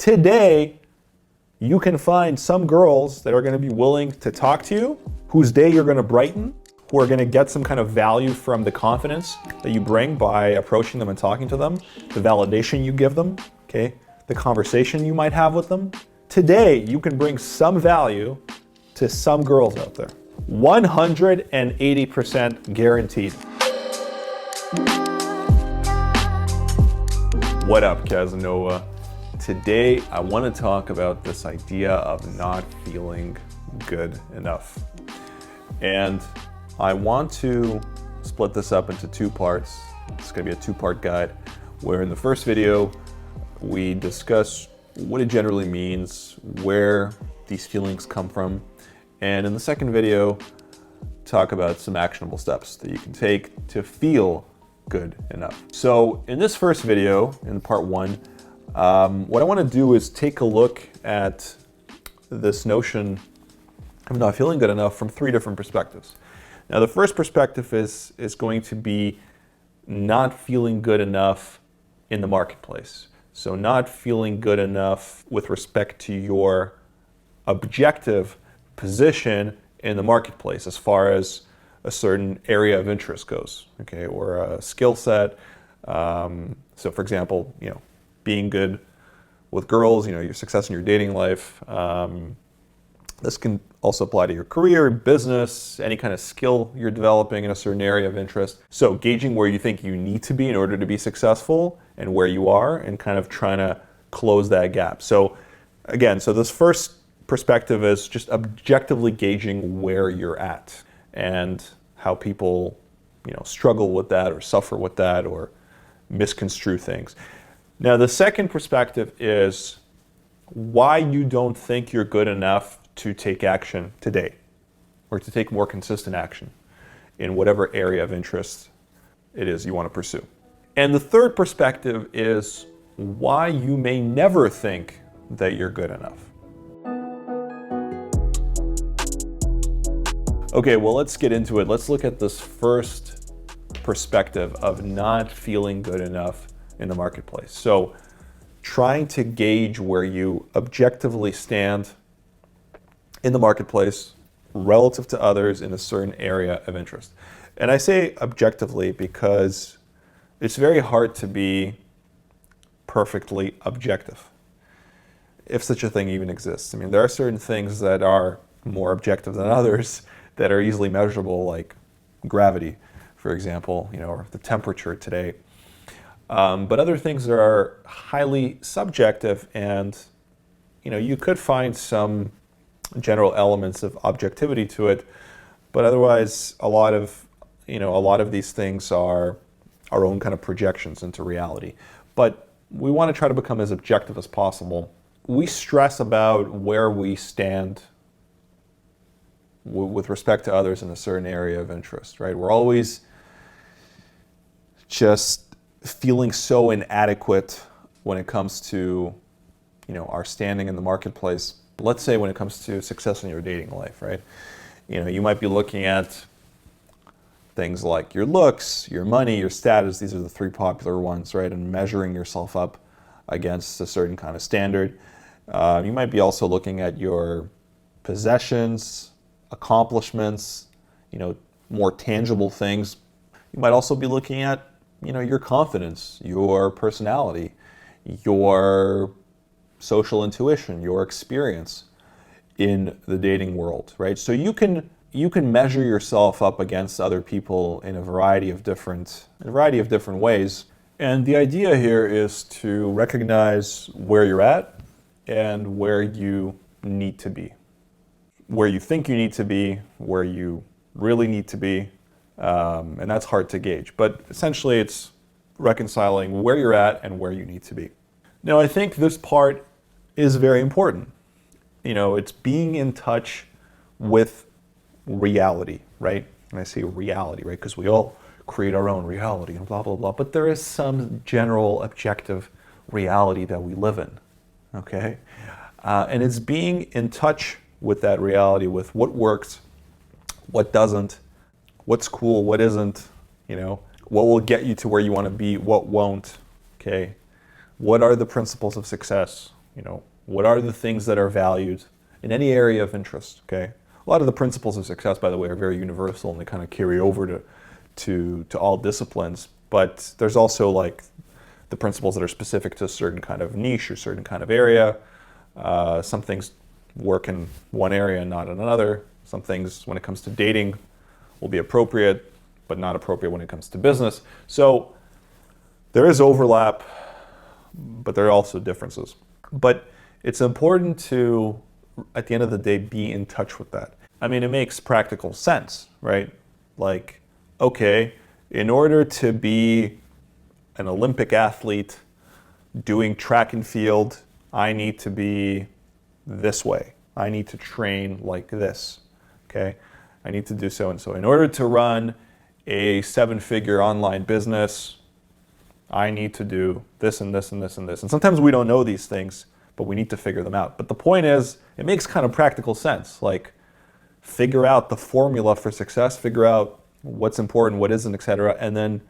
Today, you can find some girls that are going to be willing to talk to you, whose day you're going to brighten, who are going to get some kind of value from the confidence that you bring by approaching them and talking to them, the validation you give them, okay, the conversation you might have with them. Today, you can bring some value to some girls out there. 180% guaranteed. What up, Casanova? Today, I want to talk about this idea of not feeling good enough. And I want to split this up into two parts. It's going to be a two-part guide, where in the first video, we discuss what it generally means, where these feelings come from, and in the second video, talk about some actionable steps that you can take to feel good enough. So in this first video, in part one, what I want to do is take a look at this notion of not feeling good enough from three different perspectives. Now, the first perspective is going to be not feeling good enough in the marketplace. So not feeling good enough with respect to your objective position in the marketplace as far as a certain area of interest goes, okay, or a skill set. So for example, being good with girls, your success in your dating life. This can also apply to your career, business, any kind of skill you're developing in a certain area of interest. So gauging where you think you need to be in order to be successful and where you are, and kind of trying to close that gap. So again, this first perspective is just objectively gauging where you're at and how people, struggle with that or suffer with that or misconstrue things. Now, the second perspective is why you don't think you're good enough to take action today, or to take more consistent action in whatever area of interest it is you want to pursue. And the third perspective is why you may never think that you're good enough. Okay, well, let's get into it. Let's look at this first perspective of not feeling good enough in the marketplace. So trying to gauge where you objectively stand in the marketplace relative to others in a certain area of interest. And I say objectively because it's very hard to be perfectly objective, if such a thing even exists. I mean, there are certain things that are more objective than others that are easily measurable, like gravity, for example, or the temperature today. But other things that are highly subjective, and you could find some general elements of objectivity to it, but otherwise a lot of these things are our own kind of projections into reality. But we want to try to become as objective as possible. We stress about where we stand with respect to others in a certain area of interest, right? We're always just feeling so inadequate when it comes to, our standing in the marketplace. Let's say when it comes to success in your dating life, right? You might be looking at things like your looks, your money, your status. These are the three popular ones, right? And measuring yourself up against a certain kind of standard. You might be also looking at your possessions, accomplishments, more tangible things. You might also be looking at, your confidence, your personality, your social intuition, your experience in the dating world, right? So you can measure yourself up against other people in a variety of different ways. And the idea here is to recognize where you're at and where you need to be. Where you think you need to be, where you really need to be, and that's hard to gauge. But essentially, it's reconciling where you're at and where you need to be. Now, I think this part is very important. It's being in touch with reality, right? And I say reality, right? Because we all create our own reality and blah, blah, blah. But there is some general objective reality that we live in, okay? And it's being in touch with that reality, with what works, what doesn't, what's cool, what isn't, what will get you to where you want to be, what won't, okay? What are the principles of success? What are the things that are valued in any area of interest, okay? A lot of the principles of success, by the way, are very universal and they kind of carry over to all disciplines. But there's also like the principles that are specific to a certain kind of niche or certain kind of area. Some things work in one area and not in another. Some things, when it comes to dating, will be appropriate, but not appropriate when it comes to business. So there is overlap, but there are also differences. But it's important to, at the end of the day, be in touch with that. I mean, it makes practical sense, right? Like, okay, in order to be an Olympic athlete doing track and field, I need to be this way. I need to train like this, okay? I need to do so and so. In order to run a 7-figure online business, I need to do this and this and this and this. And sometimes we don't know these things, but we need to figure them out. But the point is, it makes kind of practical sense. Like, figure out the formula for success, figure out what's important, what isn't, etc., and then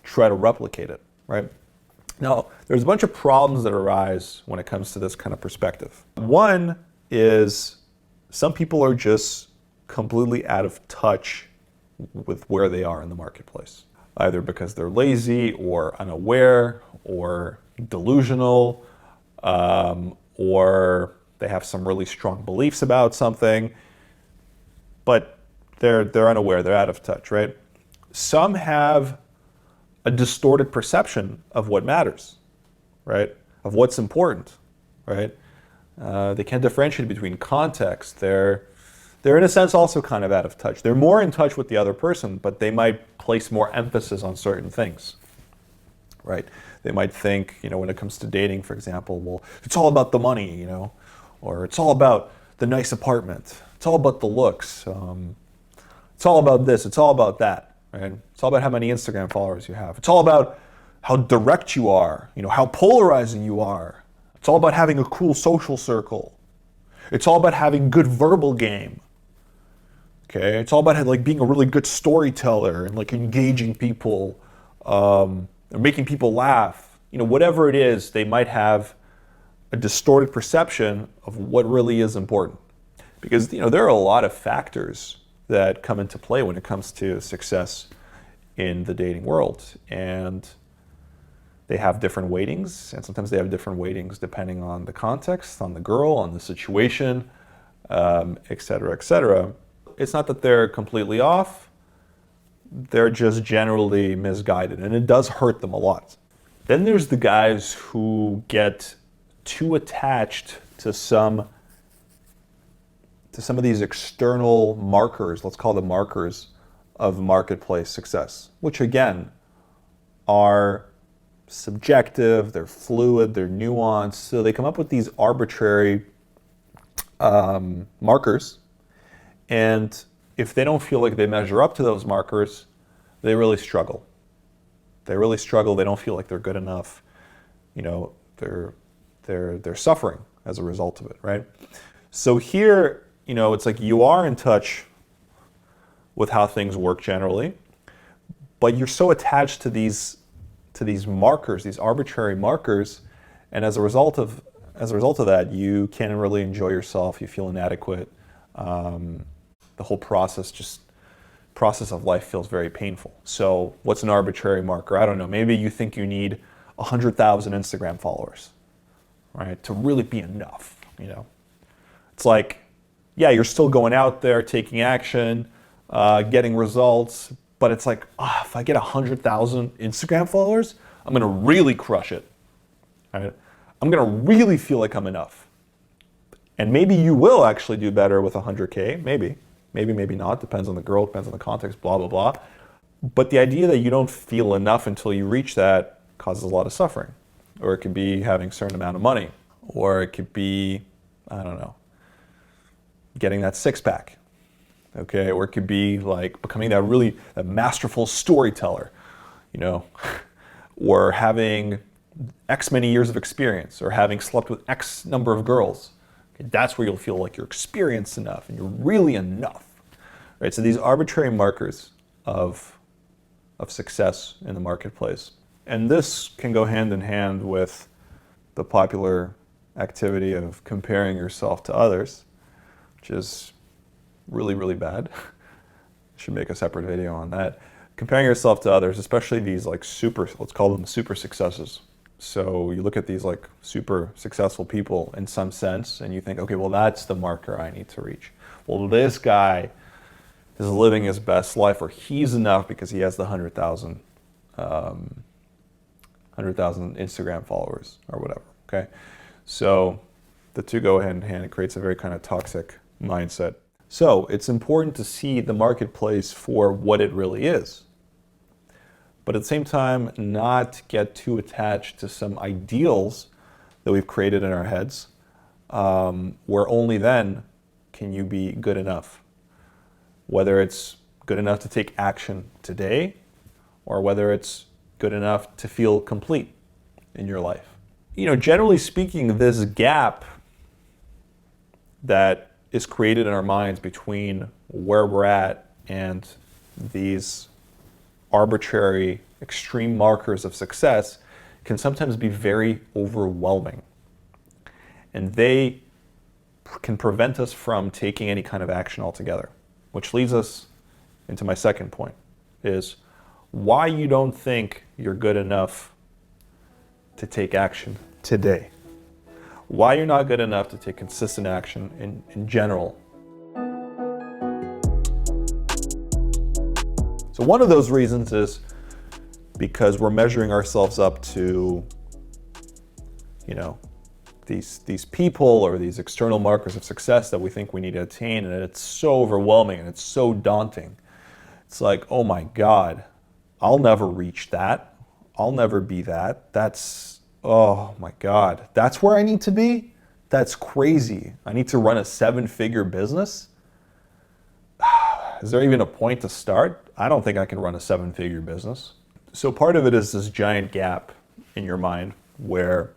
try to replicate it, right? Now, there's a bunch of problems that arise when it comes to this kind of perspective. One is some people are just completely out of touch with where they are in the marketplace, either because they're lazy or unaware or delusional, or they have some really strong beliefs about something, but they're unaware, they're out of touch, right? Some have a distorted perception of what matters, right? Of what's important, right? They can't differentiate between context. They're in a sense also kind of out of touch. They're more in touch with the other person, but they might place more emphasis on certain things, right? They might think, when it comes to dating, for example, well, it's all about the money, or it's all about the nice apartment. It's all about the looks. It's all about this. It's all about that, right? It's all about how many Instagram followers you have. It's all about how direct you are, how polarizing you are. It's all about having a cool social circle. It's all about having good verbal game. Okay, it's all about like being a really good storyteller and like engaging people, or making people laugh. Whatever it is, they might have a distorted perception of what really is important. Because there are a lot of factors that come into play when it comes to success in the dating world, and they have different weightings, and sometimes they have different weightings depending on the context, on the girl, on the situation, et cetera, et cetera. It's not that they're completely off, they're just generally misguided, and it does hurt them a lot. Then there's the guys who get too attached to some of these external markers, let's call them markers, of marketplace success, which again are subjective, they're fluid, they're nuanced, so they come up with these arbitrary markers, and if they don't feel like they measure up to those markers, they really struggle. They really struggle, they don't feel like they're good enough, they're suffering as a result of it, right? So here, it's like you are in touch with how things work generally, but you're so attached to these markers, these arbitrary markers, and as a result of that, you can't really enjoy yourself. You feel inadequate. The whole process of life feels very painful. So, what's an arbitrary marker? I don't know. Maybe you think you need 100,000 Instagram followers, right, to really be enough. It's like, yeah, you're still going out there, taking action, getting results, but it's like, if I get 100,000 Instagram followers, I'm gonna really crush it, right? I'm gonna really feel like I'm enough. And maybe you will actually do better with 100K, maybe not, depends on the girl, depends on the context, blah, blah, blah. But the idea that you don't feel enough until you reach that causes a lot of suffering. Or it could be having a certain amount of money, or it could be, I don't know, getting that six-pack. Okay, or it could be like becoming that masterful storyteller, or having X many years of experience, or having slept with X number of girls. Okay, that's where you'll feel like you're experienced enough and you're really enough, right? So these arbitrary markers of success in the marketplace, and this can go hand in hand with the popular activity of comparing yourself to others, which is really, really bad. I should make a separate video on that. Comparing yourself to others, especially these like super, let's call them super successes. So you look at these like super successful people in some sense and you think, okay, well, that's the marker I need to reach. Well, this guy is living his best life, or he's enough because he has the 100,000 Instagram followers or whatever, okay? So the two go hand in hand. It creates a very kind of toxic mindset. So it's important to see the marketplace for what it really is, but at the same time, not get too attached to some ideals that we've created in our heads, where only then can you be good enough. Whether it's good enough to take action today, or whether it's good enough to feel complete in your life. You know, generally speaking, this gap that is created in our minds between where we're at and these arbitrary, extreme markers of success can sometimes be very overwhelming. And they can prevent us from taking any kind of action altogether. Which leads us into my second point, is why you don't think you're good enough to take action today. Why you're not good enough to take consistent action in general. So one of those reasons is because we're measuring ourselves up to, you know, these people or these external markers of success that we think we need to attain, and it's so overwhelming and it's so daunting. It's like, oh my God, I'll never reach that. I'll never be that. That's, oh my God, that's where I need to be? That's crazy. I need to run a 7-figure business? Is there even a point to start? I don't think I can run a 7-figure business. So part of it is this giant gap in your mind where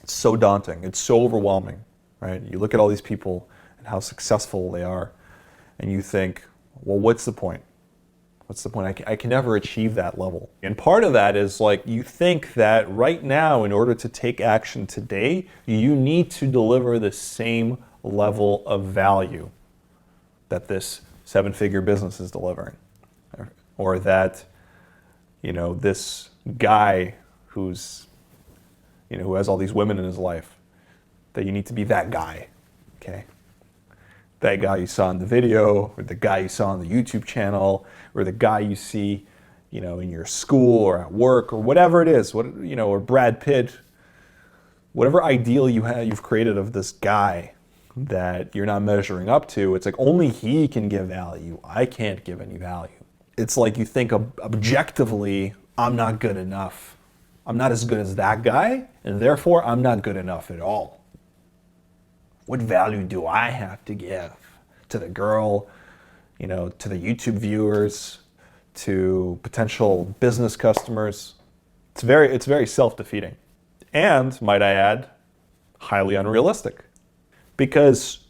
it's so daunting, it's so overwhelming, right? You look at all these people and how successful they are, and you think, well, what's the point? What's the point? I can never achieve that level. And part of that is like, you think that right now, in order to take action today, you need to deliver the same level of value that this 7-figure business is delivering. Or that, you know, this guy who's, you know, who has all these women in his life, that you need to be that guy, okay? That guy you saw in the video, or the guy you saw on the YouTube channel, or the guy you see, you know, in your school or at work or whatever it is, you know, or Brad Pitt, whatever ideal you've created of this guy that you're not measuring up to. It's like only he can give value. I can't give any value. It's like you think objectively, I'm not good enough. I'm not as good as that guy, and therefore I'm not good enough at all. What value do I have to give to the girl, you know, to the YouTube viewers, to potential business customers? It's very self-defeating. And, might I add, highly unrealistic. Because,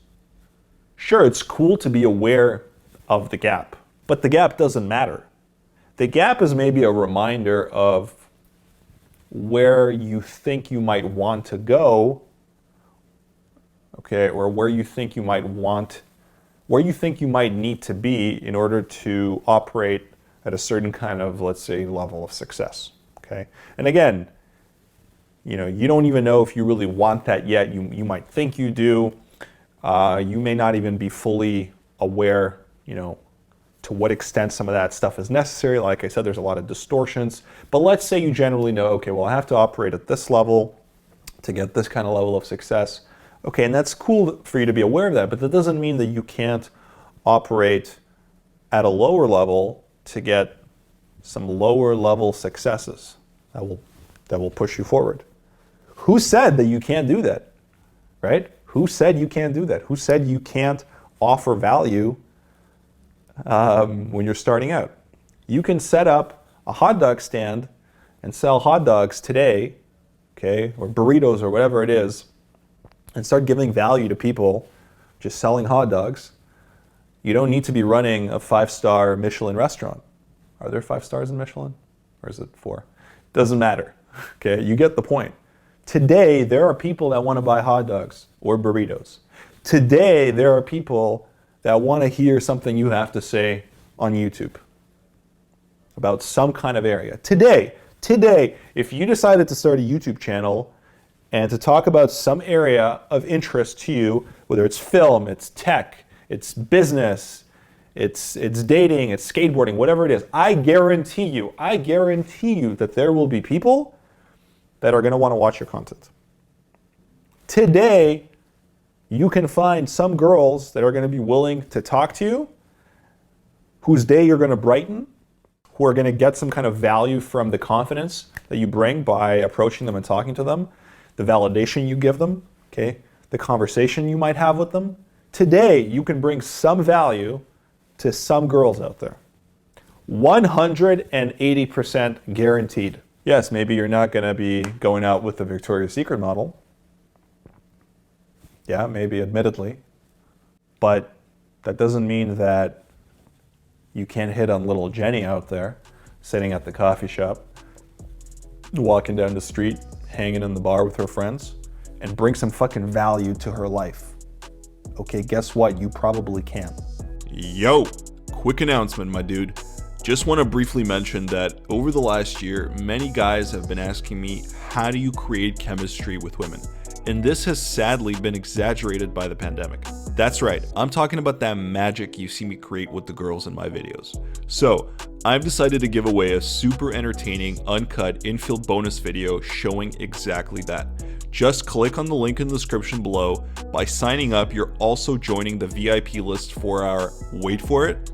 sure, it's cool to be aware of the gap, but the gap doesn't matter. The gap is maybe a reminder of where you think you might want to go, okay, or where you think you might need to be in order to operate at a certain kind of, let's say, level of success, okay? And again, you know, you don't even know if you really want that yet. You might think you do. You may not even be fully aware, you know, to what extent some of that stuff is necessary. Like I said, there's a lot of distortions. But let's say you generally know, okay, well, I have to operate at this level to get this kind of level of success. Okay, and that's cool for you to be aware of that, but that doesn't mean that you can't operate at a lower level to get some lower level successes that will push you forward. Who said that you can't do that, right? Who said you can't do that? Who said you can't offer value when you're starting out? You can set up a hot dog stand and sell hot dogs today, okay, or burritos or whatever it is, and start giving value to people just selling hot dogs. You don't need to be running a 5-star Michelin restaurant. Are there 5 stars in Michelin? Or is it 4? Doesn't matter, okay? You get the point. Today, there are people that want to buy hot dogs or burritos. Today, there are people that want to hear something you have to say on YouTube about some kind of area. Today, if you decided to start a YouTube channel and to talk about some area of interest to you, whether it's film, it's tech, it's business, it's dating, it's skateboarding, whatever it is, I guarantee you that there will be people that are going to want to watch your content. Today, you can find some girls that are going to be willing to talk to you, whose day you're going to brighten, who are going to get some kind of value from the confidence that you bring by approaching them and talking to them, the validation you give them, okay, the conversation you might have with them. Today, you can bring some value to some girls out there. 180% guaranteed. Yes, maybe you're not going to be going out with the Victoria's Secret model. Yeah, maybe admittedly. But that doesn't mean that you can't hit on little Jenny out there, sitting at the coffee shop, walking down the street, hanging in the bar with her friends, and bring some fucking value to her life. Okay, guess what? You probably can. Yo, quick announcement, my dude. Just want to briefly mention that over the last year, many guys have been asking me, how do you create chemistry with women? And this has sadly been exaggerated by the pandemic. That's right, I'm talking about that magic you see me create with the girls in my videos. So, I've decided to give away a super entertaining, uncut, infield bonus video showing exactly that. Just click on the link in the description below. By signing up, you're also joining the VIP list for our, wait for it,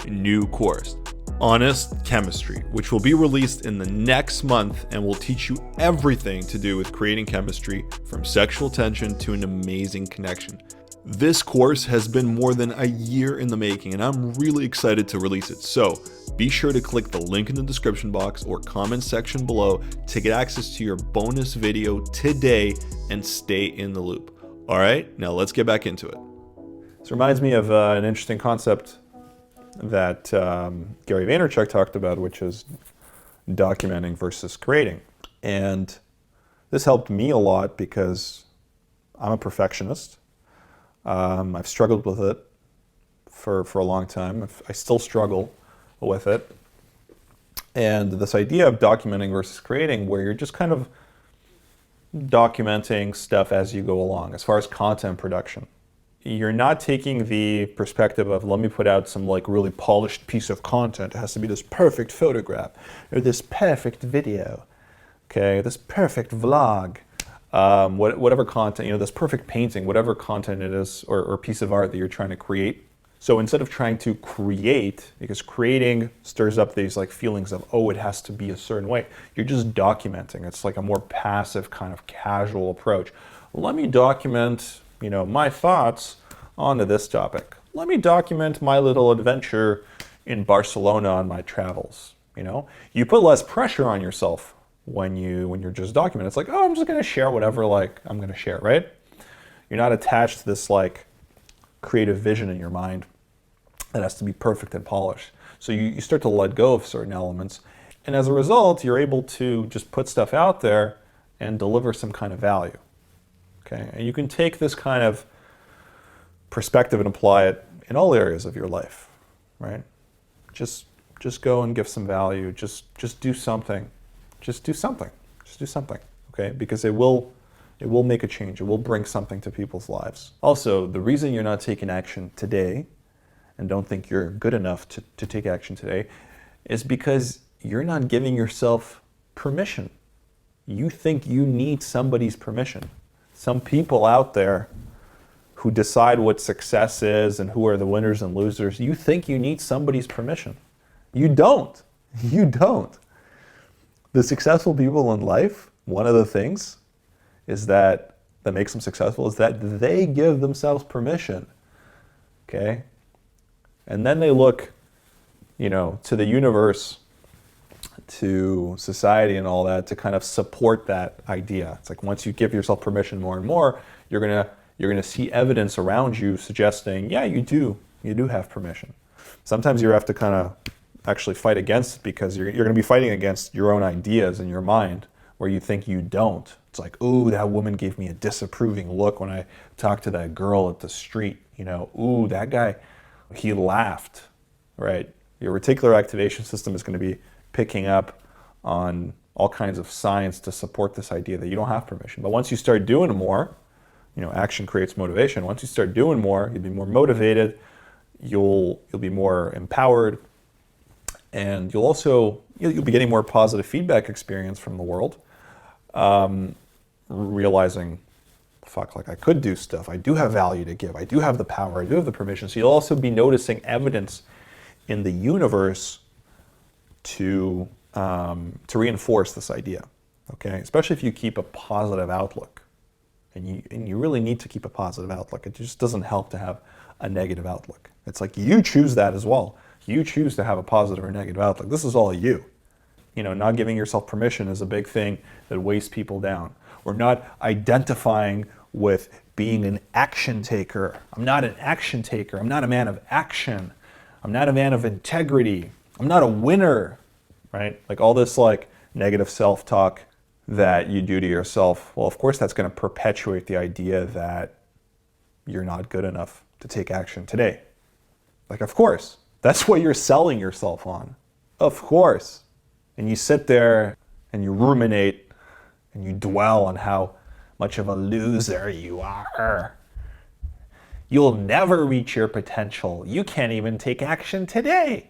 new course, Honest Chemistry, which will be released in the next month and will teach you everything to do with creating chemistry, from sexual tension to an amazing connection. This course has been more than a year in the making, and I'm really excited to release it. So be sure to click the link in the description box or comment section below to get access to your bonus video today and stay in the loop. All right, now let's get back into it. This reminds me of an interesting concept that Gary Vaynerchuk talked about, which is documenting versus creating. And this helped me a lot because I'm a perfectionist. I've struggled with it for a long time. I still struggle with it. And this idea of documenting versus creating, where you're just kind of documenting stuff as you go along, as far as content production. You're not taking the perspective of, let me put out some like really polished piece of content. It has to be this perfect photograph or this perfect video, okay, this perfect vlog, whatever content, this perfect painting, whatever content it is, or piece of art that you're trying to create. So instead of trying to create, because creating stirs up these like feelings of, oh, it has to be a certain way, you're just documenting. It's like a more passive kind of casual approach. Let me document my thoughts onto this topic. Let me document my little adventure in Barcelona on my travels. You put less pressure on yourself when you're just documenting. It's like, oh, I'm just going to share whatever I'm going to share, right? You're not attached to this like creative vision in your mind that has to be perfect and polished. So you start to let go of certain elements, and as a result, you're able to just put stuff out there and deliver some kind of value. Okay, and you can take this kind of perspective and apply it in all areas of your life, right? Just go and give some value. Just do something. Just do something. Just do something. Okay, because it will make a change. It will bring something to people's lives. Also, the reason you're not taking action today, and don't think you're good enough to take action today, is because you're not giving yourself permission. You think you need somebody's permission. Some people out there who decide what success is and who are the winners and losers, you think you need somebody's permission. You don't. You don't. The successful people in life, one of the things that makes them successful is that they give themselves permission. Okay? And then they look, to the universe, to society and all that to kind of support that idea. It's like once you give yourself permission more and more, you're gonna see evidence around you suggesting, yeah, you do have permission. Sometimes you have to kind of actually fight against it because you're going to be fighting against your own ideas in your mind where you think you don't. It's like, ooh, that woman gave me a disapproving look when I talked to that girl at the street. Ooh, that guy, he laughed, right? Your reticular activation system is going to be picking up on all kinds of science to support this idea that you don't have permission. But once you start doing more, action creates motivation. Once you start doing more, you'll be more motivated, you'll be more empowered, and you'll be getting more positive feedback experience from the world, realizing, fuck, like I could do stuff. I do have value to give. I do have the power. I do have the permission. So you'll also be noticing evidence in the universe to reinforce this idea, okay? Especially if you keep a positive outlook. And you really need to keep a positive outlook. It just doesn't help to have a negative outlook. It's like you choose that as well. You choose to have a positive or negative outlook. This is all you. Not giving yourself permission is a big thing that weighs people down. Or not identifying with being an action taker. I'm not an action taker. I'm not a man of action. I'm not a man of integrity. I'm not a winner, right? Like all this like negative self-talk that you do to yourself. Well, of course, that's going to perpetuate the idea that you're not good enough to take action today. Like, of course, that's what you're selling yourself on. Of course. And you sit there and you ruminate and you dwell on how much of a loser you are. You'll never reach your potential. You can't even take action today.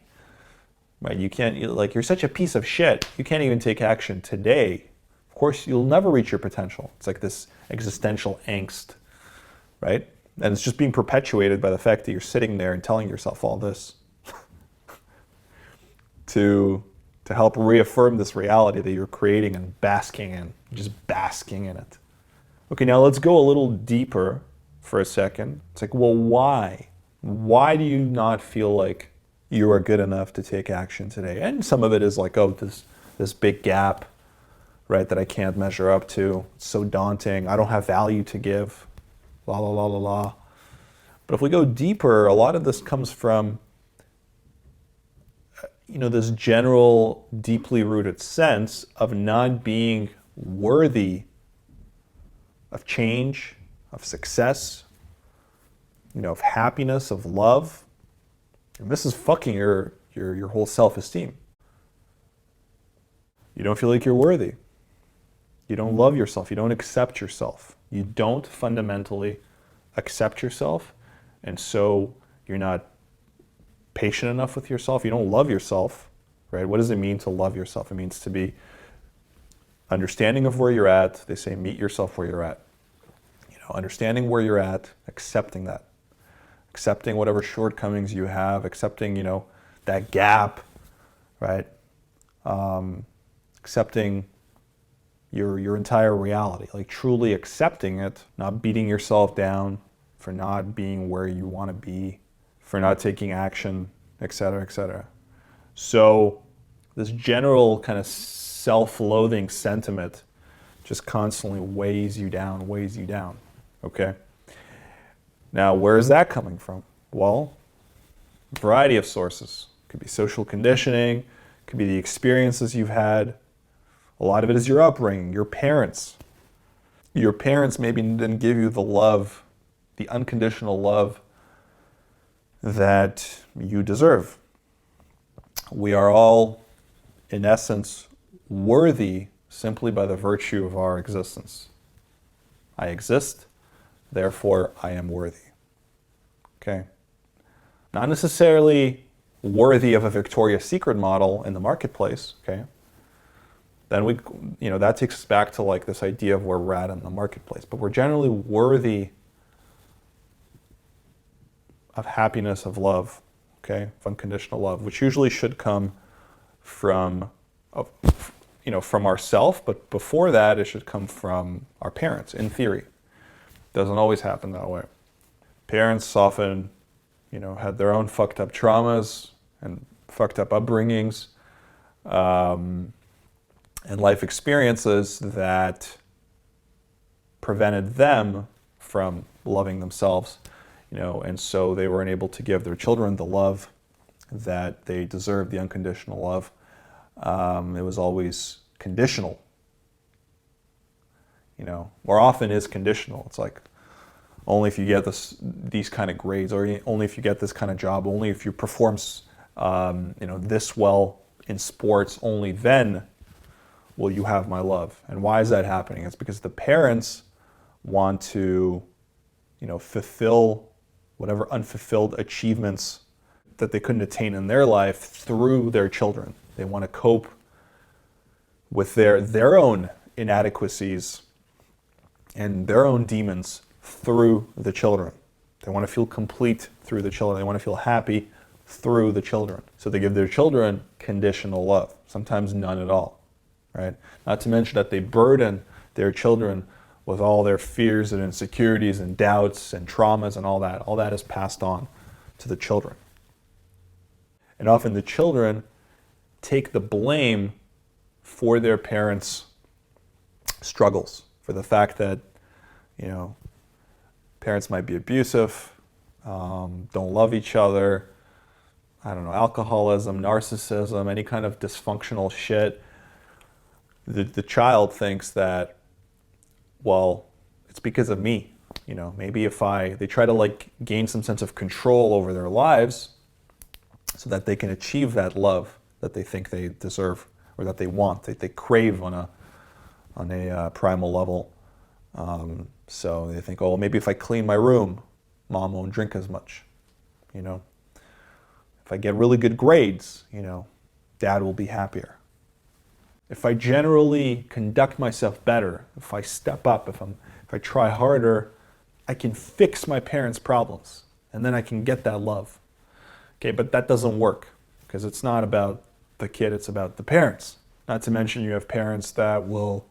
Right? You're such a piece of shit. You can't even take action today. Of course, you'll never reach your potential. It's like this existential angst, right? And it's just being perpetuated by the fact that you're sitting there and telling yourself all this to help reaffirm this reality that you're creating and basking in, just basking in it. Okay, now let's go a little deeper for a second. It's like, well, why? Why do you not feel like you are good enough to take action today? And some of it is like, oh, this big gap, right, that I can't measure up to. It's so daunting. I don't have value to give. La, la, la, la, la. But if we go deeper, a lot of this comes from, this general, deeply rooted sense of not being worthy of change, of success, of happiness, of love. And this is fucking your whole self-esteem. You don't feel like you're worthy. You don't love yourself. You don't accept yourself. You don't fundamentally accept yourself. And so you're not patient enough with yourself. You don't love yourself, right? What does it mean to love yourself? It means to be understanding of where you're at. They say meet yourself where you're at. Understanding where you're at, accepting that. Accepting whatever shortcomings you have, accepting, that gap, right? Accepting your entire reality, like truly accepting it, not beating yourself down for not being where you want to be, for not taking action, et cetera, et cetera. So this general kind of self-loathing sentiment just constantly weighs you down, okay? Now, where is that coming from? Well, a variety of sources. It could be social conditioning, it could be the experiences you've had. A lot of it is your upbringing, your parents. Your parents maybe didn't give you the love, the unconditional love that you deserve. We are all, in essence, worthy simply by the virtue of our existence. I exist, therefore I am worthy. Okay? Not necessarily worthy of a Victoria's Secret model in the marketplace, okay? Then that takes us back to like this idea of where we're at in the marketplace. But we're generally worthy of happiness, of love, okay? Of unconditional love, which usually should come from ourselves, but before that, it should come from our parents, in theory. Doesn't always happen that way. Parents often, had their own fucked up traumas and fucked up upbringings, and life experiences that prevented them from loving themselves, and so they weren't able to give their children the love that they deserved, the unconditional love. It was always conditional. more often is conditional. It's like, only if you get these kind of grades, or only if you get this kind of job, only if you perform, this well in sports, only then will you have my love. And why is that happening? It's because the parents want to, fulfill whatever unfulfilled achievements that they couldn't attain in their life through their children. They want to cope with their own inadequacies and their own demons through the children. They want to feel complete through the children. They want to feel happy through the children. So they give their children conditional love, sometimes none at all, right? Not to mention that they burden their children with all their fears and insecurities and doubts and traumas and all that. All that is passed on to the children. And often the children take the blame for their parents' struggles, for the fact that, parents might be abusive, don't love each other, alcoholism, narcissism, any kind of dysfunctional shit. The child thinks that, well, it's because of me. Maybe they try to gain some sense of control over their lives so that they can achieve that love that they think they deserve or that they want, that they crave on a primal level. So they think, oh, maybe if I clean my room, mom won't drink as much. If I get really good grades, dad will be happier. If I generally conduct myself better, if I step up, if I try harder, I can fix my parents' problems, and then I can get that love. Okay, but that doesn't work, because it's not about the kid, it's about the parents. Not to mention you have parents that will,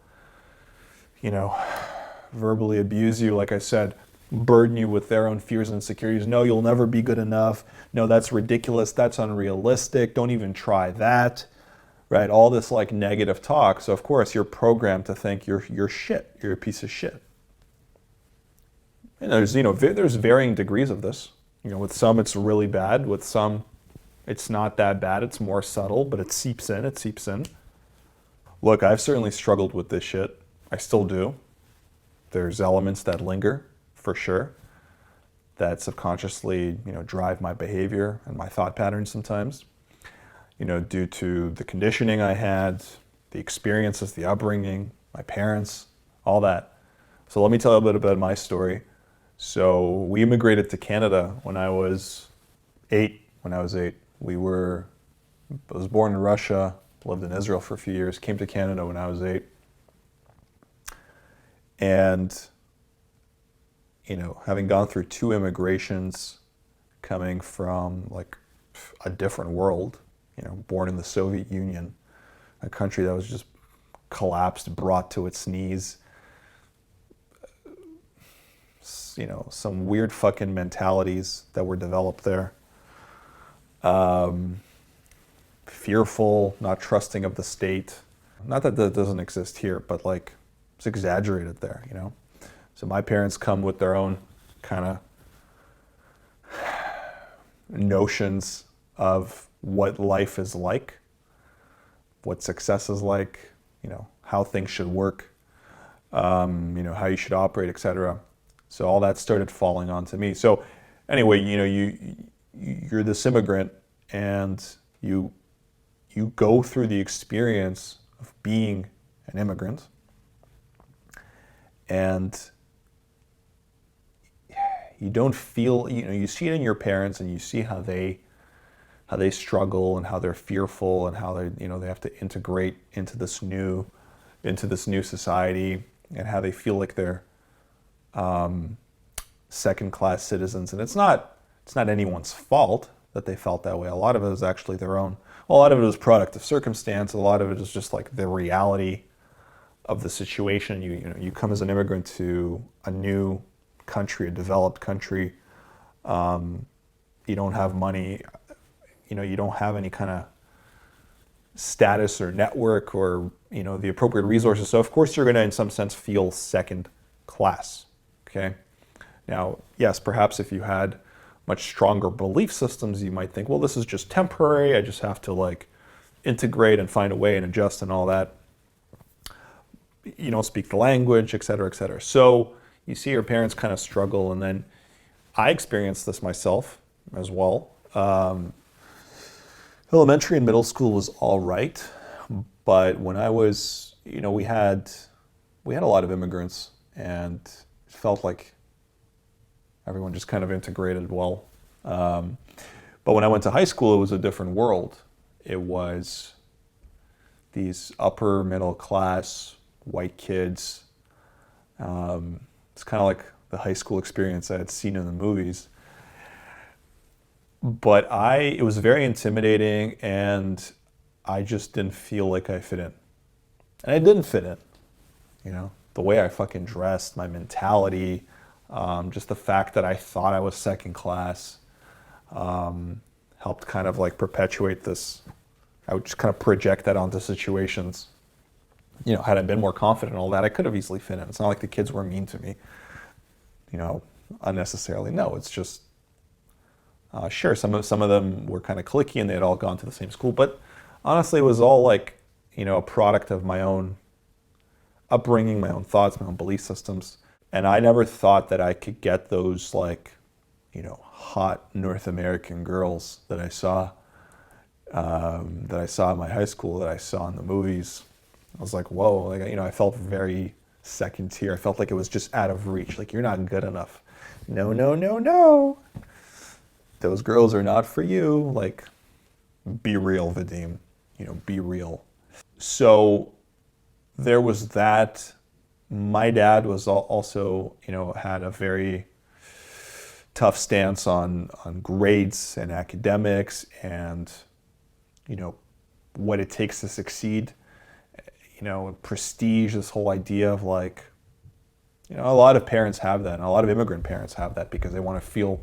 verbally abuse you, like I said, burden you with their own fears and insecurities. No, you'll never be good enough. No, that's ridiculous. That's unrealistic. Don't even try that. Right? All this negative talk. So of course you're programmed to think you're shit. You're a piece of shit. And there's varying degrees of this. With some it's really bad. With some it's not that bad. It's more subtle, but it seeps in. Look, I've certainly struggled with this shit. I still do. There's elements that linger, for sure, that subconsciously, drive my behavior and my thought patterns sometimes, due to the conditioning I had, the experiences, the upbringing, my parents, all that. So let me tell you a bit about my story. So we immigrated to Canada when I was 8. I was born in Russia, lived in Israel for a few years, came to Canada when I was 8. And, having gone through 2 immigrations, coming from a different world, born in the Soviet Union, a country that was just collapsed, brought to its knees, some weird fucking mentalities that were developed there. Fearful, not trusting of the state. Not that that doesn't exist here, but it's exaggerated there, So my parents come with their own kind of notions of what life is like, what success is like, how things should work, how you should operate, etc. So all that started falling onto me. So anyway, you're this immigrant, and you go through the experience of being an immigrant, and you don't feel, you see it in your parents, and you see how they struggle and how they're fearful and how they have to integrate into this new society, and how they feel like they're second-class citizens. And it's not anyone's fault that they felt that way. A lot of it is actually their own. A lot of it is product of circumstance. A lot of it is just the reality of the situation. You come as an immigrant to a new country, a developed country. You don't have money. You don't have any kind of status or network or the appropriate resources. So of course you're going to, in some sense, feel second class. Okay. Now, yes, perhaps if you had much stronger belief systems, you might think, well, this is just temporary. I just have to integrate and find a way and adjust and all that. you don't speak the language, et cetera, et cetera. So you see your parents kind of struggle, and then I experienced this myself as well. Elementary and middle school was all right, but when I was, we had a lot of immigrants, and it felt like everyone just kind of integrated well. But when I went to high school, it was a different world. It was these upper middle class white kids. It's kind of like the high school experience I had seen in the movies. But it was very intimidating, and I just didn't feel like I fit in. And I didn't fit in, the way I fucking dressed, my mentality, just the fact that I thought I was second class, helped kind of like perpetuate this. I would just kind of project that onto situations. Had I been more confident and all that, I could have easily fit in. It's not like the kids were mean to me, unnecessarily. No, it's just, sure, some of them were kind of cliquey and they had all gone to the same school, but honestly, it was all like, a product of my own upbringing, my own thoughts, my own belief systems. And I never thought that I could get those like, hot North American girls that I saw in my high school, that I saw in the movies. I was like, whoa, like, I felt very second tier. I felt like it was just out of reach. Like, you're not good enough. No, no, no, no. Those girls are not for you. Like, be real, Vadim. Be real. So there was that. My dad was also, had a very tough stance on grades and academics and, what it takes to succeed. Prestige, this whole idea of like, a lot of parents have that, and a lot of immigrant parents have that because they want to feel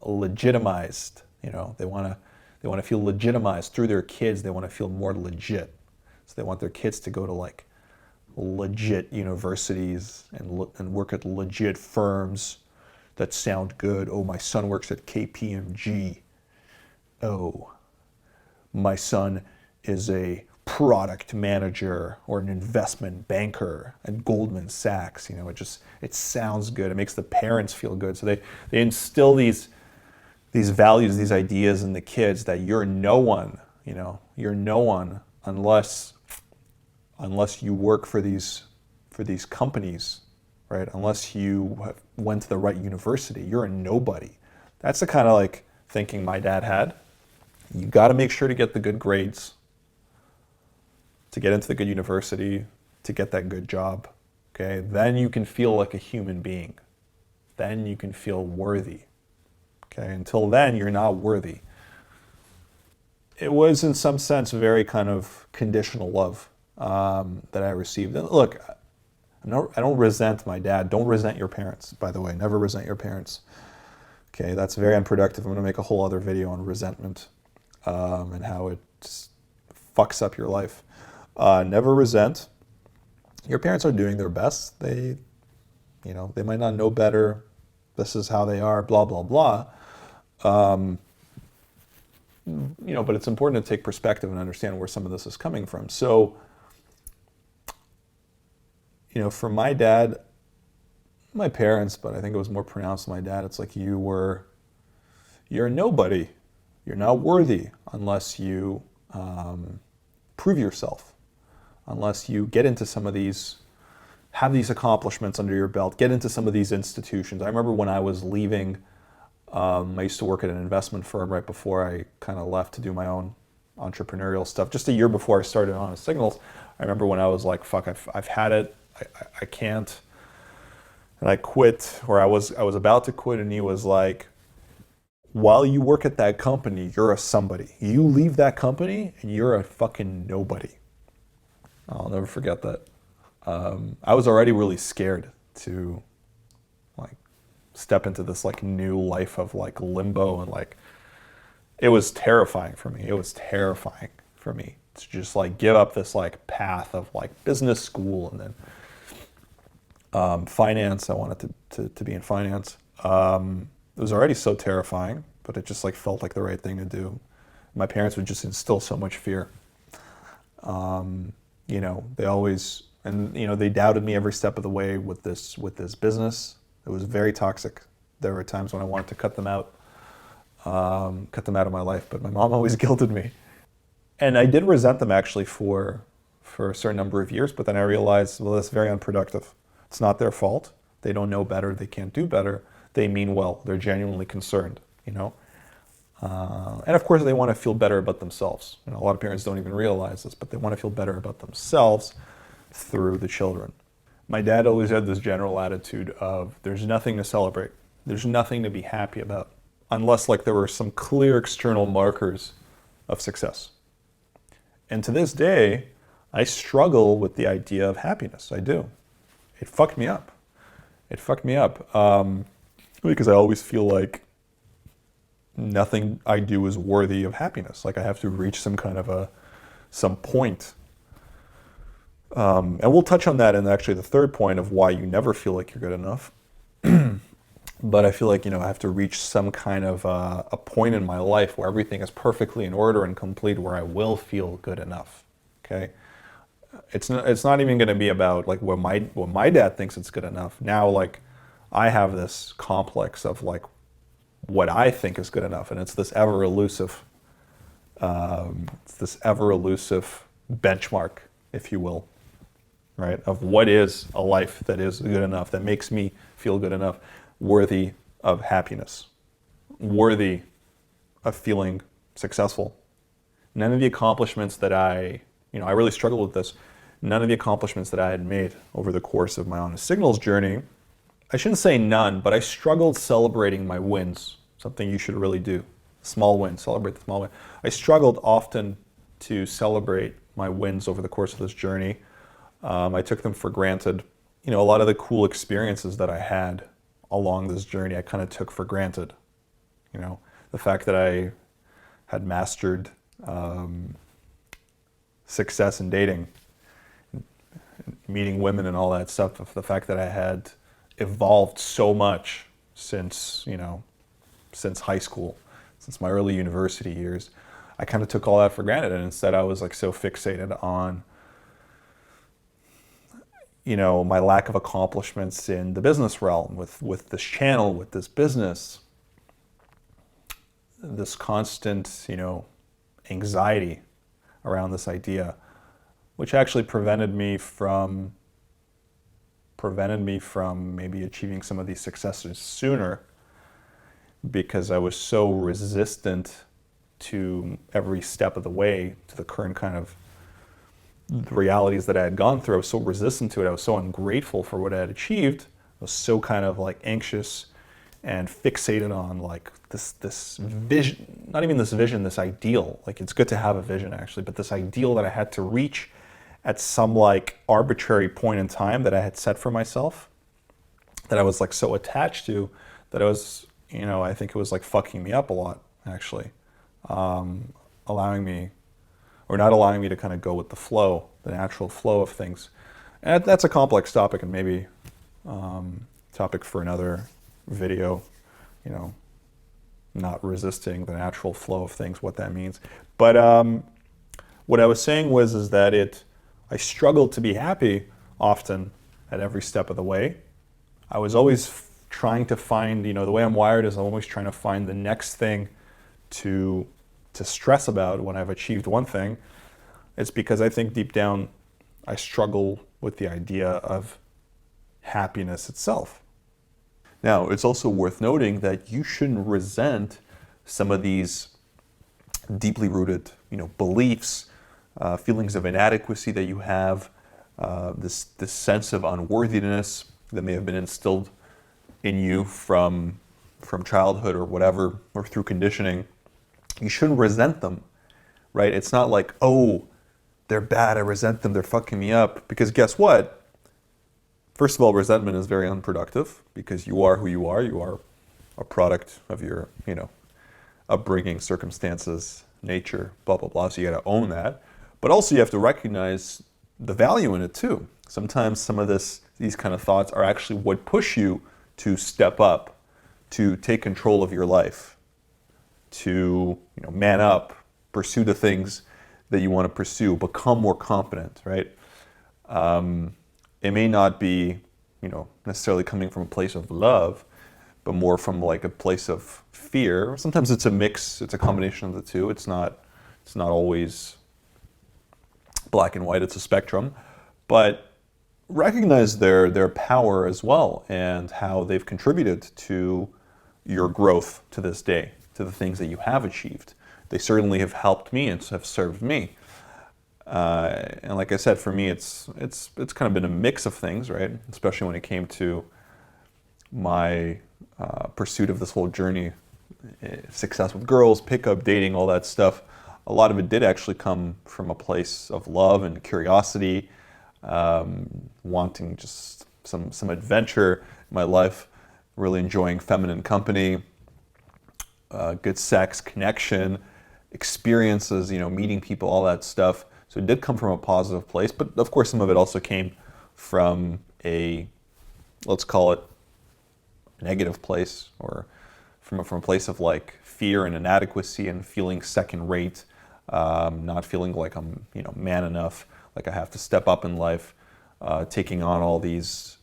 legitimized. They want to feel legitimized through their kids. They want to feel more legit. So they want their kids to go to like legit universities and work at legit firms that sound good. Oh, my son works at KPMG. Oh, my son is a product manager or an investment banker at Goldman Sachs. It sounds good. It makes the parents feel good. So they instill these values, these ideas in the kids that you're no one, you're no one unless you work for these companies, right? Unless you went to the right university, you're a nobody. That's the kind of like thinking my dad had. You got to make sure to get the good grades, to get into the good university, to get that good job, okay? Then you can feel like a human being. Then you can feel worthy, okay? Until then, you're not worthy. It was, in some sense, very kind of conditional love that I received. And look, I don't resent my dad. Don't resent your parents, by the way. Never resent your parents. Okay, that's very unproductive. I'm going to make a whole other video on resentment and how it just fucks up your life. Never resent. Your parents are doing their best. They might not know better. This is how they are, blah, blah, blah. But it's important to take perspective and understand where some of this is coming from. So, for my dad, my parents, but I think it was more pronounced my dad, it's like you're a nobody. You're not worthy unless you prove yourself, unless you get into some of these, have these accomplishments under your belt, get into some of these institutions. I remember when I was leaving, I used to work at an investment firm right before I kind of left to do my own entrepreneurial stuff. Just a year before I started on Signals, I remember when I was like, fuck, I've had it, I can't. And I quit, or I was about to quit, and he was like, while you work at that company, you're a somebody. You leave that company and you're a fucking nobody. I'll never forget that. I was already really scared to like step into this like new life of like limbo, and like it was terrifying for me. It was terrifying for me to just like give up this like path of like business school and then finance. I wanted to be in finance. It was already so terrifying, but it just like felt like the right thing to do. My parents would just instill so much fear. they always, and they doubted me every step of the way with this business. It was very toxic. There were times when I wanted to cut them out of my life, but my mom always guilted me. And I did resent them actually for a certain number of years, but then I realized, well, that's very unproductive. It's not their fault. They don't know better. They can't do better. They mean well. They're genuinely concerned, And of course, they want to feel better about themselves. A lot of parents don't even realize this, but they want to feel better about themselves through the children. My dad always had this general attitude of there's nothing to celebrate. There's nothing to be happy about, unless there were some clear external markers of success. And to this day, I struggle with the idea of happiness. I do. It fucked me up. Because I always feel like nothing I do is worthy of happiness. I have to reach some kind of some point. And we'll touch on that in actually the third point of why you never feel like you're good enough. But I feel like, I have to reach some kind of a point in my life where everything is perfectly in order and complete, where I will feel good enough. Okay? It's not even going to be about what my dad thinks it's good enough. Now, I have this complex of what I think is good enough, and it's this ever elusive benchmark, if you will, right? Of what is a life that is good enough, that makes me feel good enough, worthy of happiness, worthy of feeling successful. None of the accomplishments that I really struggled with this. None of the accomplishments that I had made over the course of my Honest Signals journey, I shouldn't say none, but I struggled celebrating my wins, something you should really do. Small wins, celebrate the small win. I struggled often to celebrate my wins over the course of this journey. I took them for granted. A lot of the cool experiences that I had along this journey, I kind of took for granted. The fact that I had mastered success in dating, meeting women and all that stuff, the fact that I had evolved so much since high school, since my early university years, I kind of took all that for granted, and instead I was so fixated on my lack of accomplishments in the business realm, with this channel, with this business, this constant anxiety around this idea, which actually prevented me from maybe achieving some of these successes sooner, because I was so resistant to every step of the way, to the current kind of realities that I had gone through. I was so resistant to it. I was so ungrateful for what I had achieved. I was so kind of anxious and fixated on this vision, not even this vision, this ideal. It's good to have a vision actually, but this ideal that I had to reach at some arbitrary point in time that I had set for myself, that I was so attached to, that I was, I think it was fucking me up a lot actually, allowing me to kind of go with the flow, the natural flow of things. And that's a complex topic, and maybe topic for another video, not resisting the natural flow of things, what that means. But what I was saying is that I struggled to be happy often at every step of the way. I was always trying to find, the way I'm wired is I'm always trying to find the next thing to stress about when I've achieved one thing. It's because I think deep down I struggle with the idea of happiness itself. Now, it's also worth noting that you shouldn't resent some of these deeply rooted, beliefs, feelings of inadequacy that you have, this sense of unworthiness that may have been instilled in you from childhood or whatever, or through conditioning. You shouldn't resent them, right? It's not oh, they're bad, I resent them, they're fucking me up. Because guess what? First of all, resentment is very unproductive, because you are who you are. You are a product of your, upbringing, circumstances, nature, blah, blah, blah. So you got to own that. But also you have to recognize the value in it too. Sometimes some of these kind of thoughts are actually what push you to step up, to take control of your life, to man up, pursue the things that you want to pursue, become more confident, right? It may not be, necessarily coming from a place of love, but more from like a place of fear. Sometimes it's a mix, it's a combination of the two. It's not always black and white, it's a spectrum. But recognize their power as well and how they've contributed to your growth to this day, to the things that you have achieved. They certainly have helped me and have served me. And like I said, for me, it's kind of been a mix of things, right? Especially when it came to my pursuit of this whole journey, success with girls, pickup, dating, all that stuff. A lot of it did actually come from a place of love and curiosity, wanting just some adventure in my life, really enjoying feminine company, good sex, connection, experiences, meeting people, all that stuff. So it did come from a positive place, but of course some of it also came from let's call it a negative place, or from a place of like fear and inadequacy and feeling second rate, not feeling like I'm, man enough, like I have to step up in life, taking on all these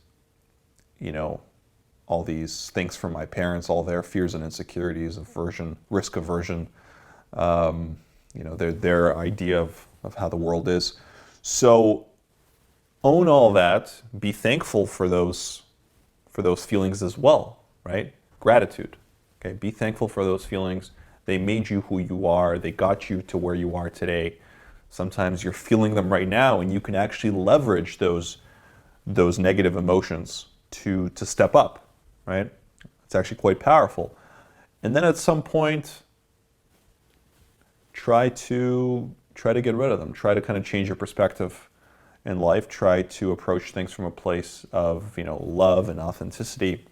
things from my parents, all their fears and insecurities, aversion, risk aversion, their idea of how the world is. So own all that, be thankful for those feelings as well, right? Gratitude, okay? Be thankful for those feelings. They made you who you are. They got you to where you are today. Sometimes you're feeling them right now, and you can actually leverage those negative emotions to step up, right? It's actually quite powerful. And then at some point, try to get rid of them. Try to kind of change your perspective in life. Try to approach things from a place of, love and authenticity,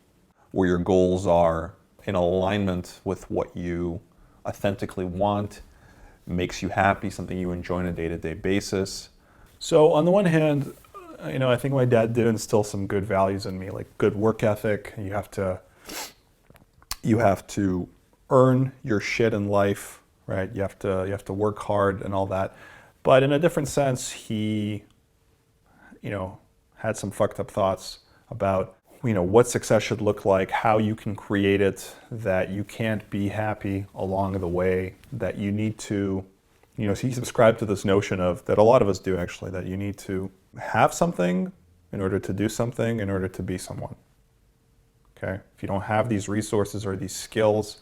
where your goals are in alignment with what you authentically want, makes you happy, something you enjoy on a day-to-day basis. So on the one hand, I think my dad did instill some good values in me, like good work ethic. You have to earn your shit in life, right? You have to work hard and all that. But in a different sense, he, had some fucked up thoughts about, what success should look like, how you can create it, that you can't be happy along the way, that you need to, so he subscribed to this notion of, that a lot of us do actually, that you need to have something in order to do something, in order to be someone. Okay? If you don't have these resources or these skills,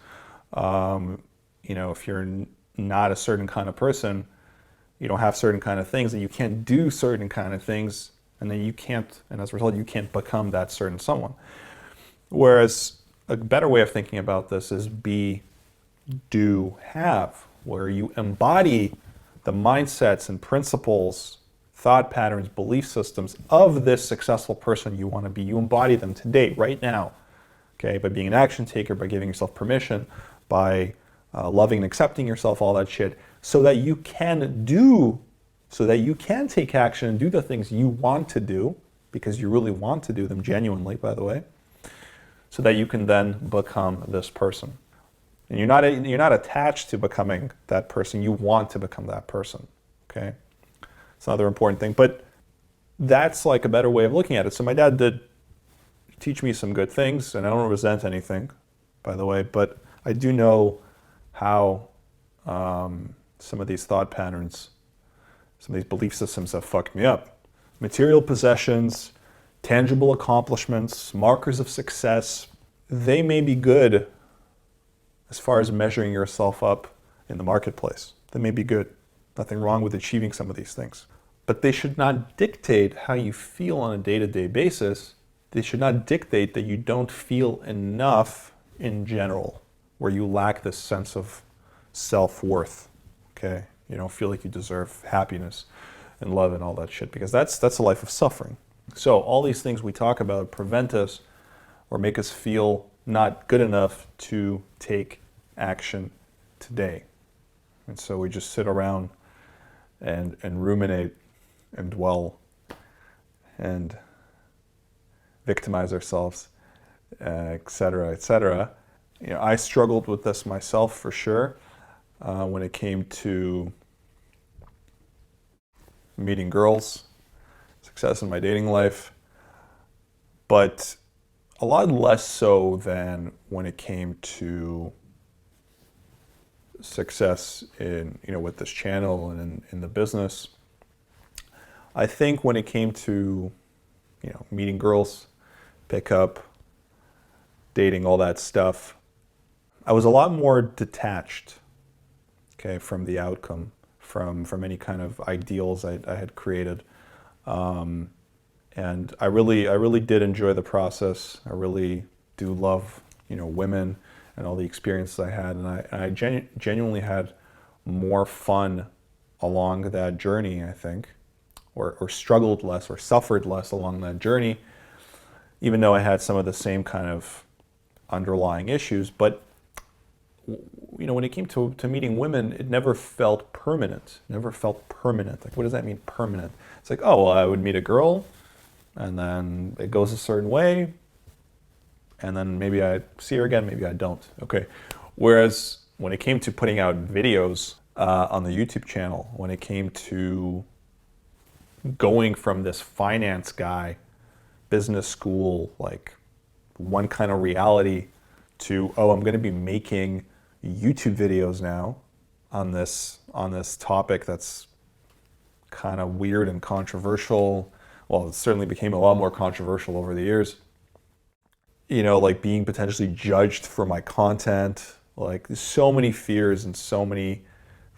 if you're not a certain kind of person, you don't have certain kind of things, and you can't do certain kind of things, and then and as a result, you can't become that certain someone. Whereas a better way of thinking about this is be, do, have, where you embody the mindsets and principles, thought patterns, belief systems of this successful person you want to be. You embody them today, right now, okay? By being an action taker, by giving yourself permission, by loving and accepting yourself, all that shit, so that you can take action and do the things you want to do, because you really want to do them genuinely, by the way, so that you can then become this person. And you're not attached to becoming that person. You want to become that person, okay? It's another important thing, but that's like a better way of looking at it. So my dad did teach me some good things, and I don't resent anything, by the way, but I do know how some of these thought patterns, some of these belief systems have fucked me up. Material possessions, tangible accomplishments, markers of success, they may be good as far as measuring yourself up in the marketplace. They may be good. Nothing wrong with achieving some of these things. But they should not dictate how you feel on a day-to-day basis. They should not dictate that you don't feel enough in general, where you lack this sense of self-worth, okay? You don't feel like you deserve happiness and love and all that shit, because that's a life of suffering. So all these things we talk about prevent us or make us feel not good enough to take action today. And so we just sit around and ruminate and dwell and victimize ourselves, et cetera, et cetera. I struggled with this myself for sure when it came to meeting girls. success in my dating life, but a lot less so than when it came to success in, with this channel and in the business. I think when it came to, meeting girls, pickup, dating, all that stuff, I was a lot more detached, okay, from the outcome, from any kind of ideals I had created. And I really did enjoy the process. I really do love, women and all the experiences I had. And I genuinely had more fun along that journey, I think, or struggled less or suffered less along that journey, even though I had some of the same kind of underlying issues. But, when it came to meeting women, it never felt permanent. Like, what does that mean, permanent? It's like, oh, well, I would meet a girl, and then it goes a certain way, and then maybe I see her again, maybe I don't. Okay. Whereas when it came to putting out videos on the YouTube channel, when it came to going from this finance guy, business school, like one kind of reality, to, oh, I'm going to be making YouTube videos now on this topic that's kind of weird and controversial. Well, it certainly became a lot more controversial over the years. Like being potentially judged for my content, like there's so many fears and so many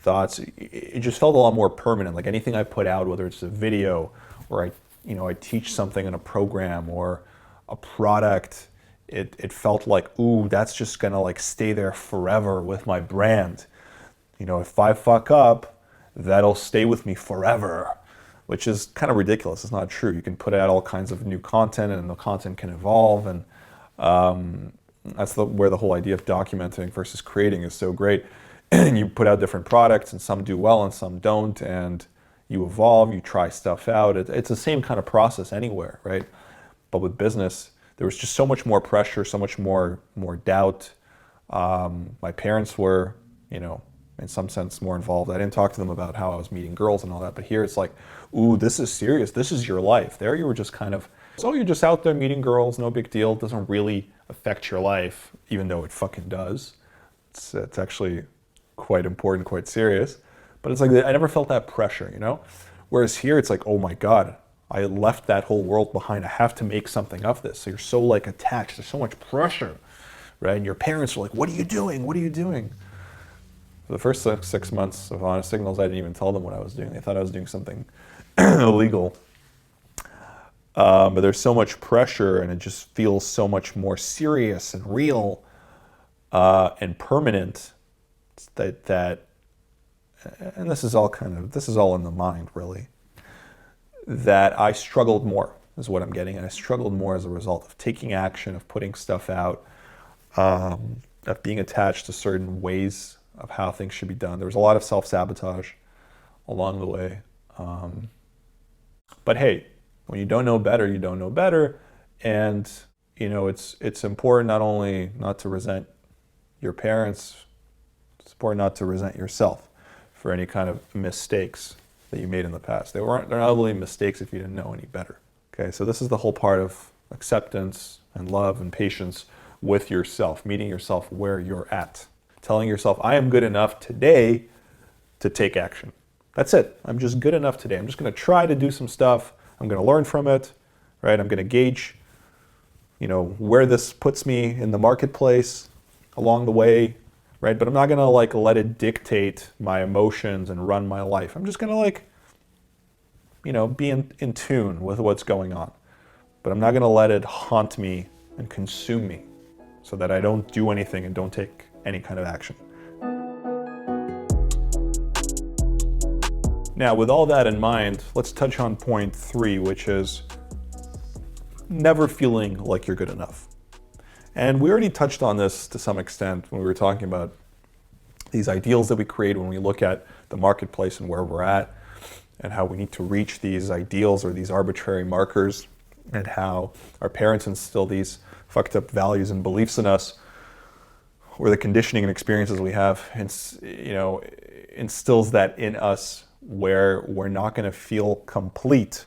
thoughts. It just felt a lot more permanent. Like anything I put out, whether it's a video or I teach something in a program or a product, it felt like, ooh, that's just gonna like stay there forever with my brand. If I fuck up, that'll stay with me forever, which is kind of ridiculous. It's not true. You can put out all kinds of new content and the content can evolve, and that's where the whole idea of documenting versus creating is so great. And you put out different products and some do well and some don't, and you evolve, you try stuff out. It's the same kind of process anywhere, right? But with business, there was just so much more pressure, so much more doubt. My parents were, in some sense more involved. I didn't talk to them about how I was meeting girls and all that, but here it's like, ooh, this is serious. This is your life. There you were just kind of, so you're just out there meeting girls, no big deal. It doesn't really affect your life, even though it fucking does. It's actually quite important, quite serious. But it's like, I never felt that pressure, Whereas here it's like, oh my God, I left that whole world behind. I have to make something of this. So you're so like attached. There's so much pressure, right? And your parents are like, what are you doing? What are you doing? For the first 6 months of Honest Signals, I didn't even tell them what I was doing. They thought I was doing something illegal. But there's so much pressure and it just feels so much more serious and real and permanent that and this is all in the mind, really, that I struggled more is what I'm getting. And I struggled more as a result of taking action, of putting stuff out, of being attached to certain ways of how things should be done. There was a lot of self-sabotage along the way. But hey, when you don't know better, you don't know better. And, it's important not only not to resent your parents, it's important not to resent yourself for any kind of mistakes that you made in the past. They're not really mistakes if you didn't know any better. Okay, so this is the whole part of acceptance and love and patience with yourself, meeting yourself where you're at. Telling yourself, I am good enough today to take action. That's it. I'm just good enough today. I'm just going to try to do some stuff. I'm going to learn from it, right? I'm going to gauge, where this puts me in the marketplace along the way, right? But I'm not going to let it dictate my emotions and run my life. I'm just going to be in tune with what's going on. But I'm not going to let it haunt me and consume me so that I don't do anything and don't take any kind of action. Now, with all that in mind, let's touch on point 3, which is never feeling like you're good enough. And we already touched on this to some extent when we were talking about these ideals that we create when we look at the marketplace and where we're at, and how we need to reach these ideals or these arbitrary markers, and how our parents instill these fucked up values and beliefs in us, or the conditioning and experiences we have, instills that in us where we're not going to feel complete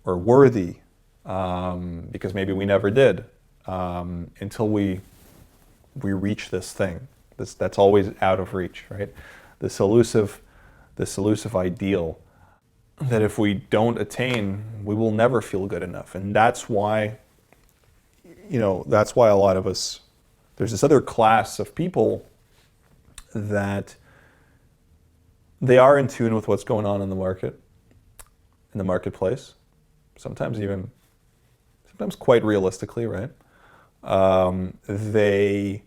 or worthy, because maybe we never did, until we reach this thing. That's always out of reach, right? This elusive ideal that if we don't attain, we will never feel good enough. And that's why, that's why a lot of us, there's this other class of people that they are in tune with what's going on in the marketplace, sometimes quite realistically, right? They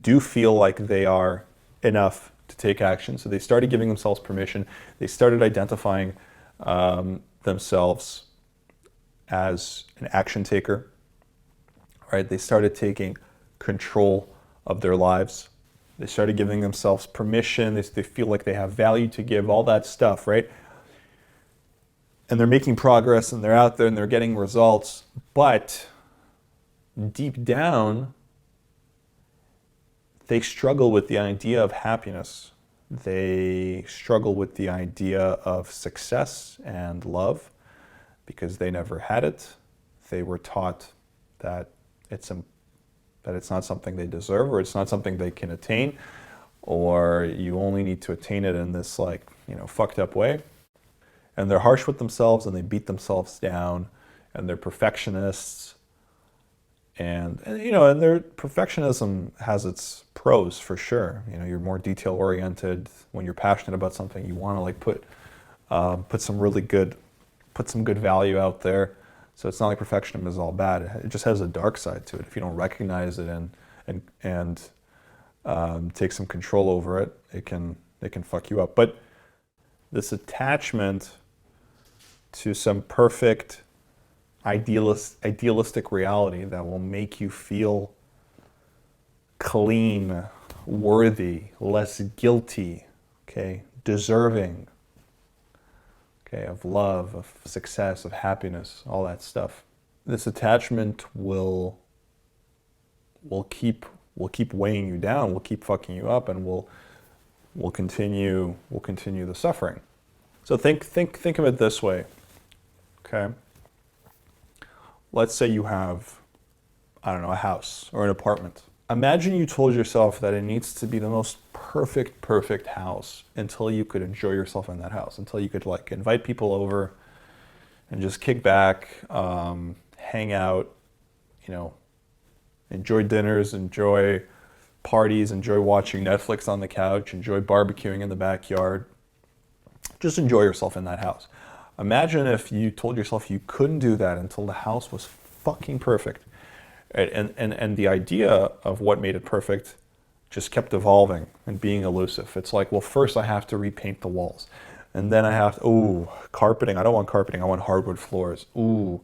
do feel like they are enough to take action. So they started giving themselves permission. They started identifying themselves as an action taker, right? They started taking control of their lives. They started giving themselves permission. They feel like they have value to give, all that stuff, right? And they're making progress and they're out there and they're getting results. But deep down, they struggle with the idea of happiness. They struggle with the idea of success and love because they never had it. They were taught that it's not something they deserve, or it's not something they can attain, or you only need to attain it in this fucked up way. And they're harsh with themselves and they beat themselves down, and they're perfectionists. And their perfectionism has its pros for sure. You're more detail oriented. When you're passionate about something, you want to put some good value out there. So it's not like perfectionism is all bad. It just has a dark side to it. If you don't recognize it and take some control over it, it can fuck you up. But this attachment to some perfect idealistic reality that will make you feel clean, worthy, less guilty, okay, deserving, okay, of love, of success, of happiness, all that stuff. This attachment will keep weighing you down, will keep fucking you up, and will continue the suffering. So think of it this way, okay? Let's say you have, a house or an apartment. Imagine you told yourself that it needs to be the most perfect house until you could enjoy yourself in that house, until you could invite people over and just kick back, hang out, enjoy dinners, enjoy parties, enjoy watching Netflix on the couch, enjoy barbecuing in the backyard. Just enjoy yourself in that house. Imagine if you told yourself you couldn't do that until the house was fucking perfect. And the idea of what made it perfect just kept evolving and being elusive. It's like, well, first I have to repaint the walls. And then I have to, carpeting. I don't want carpeting. I want hardwood floors. You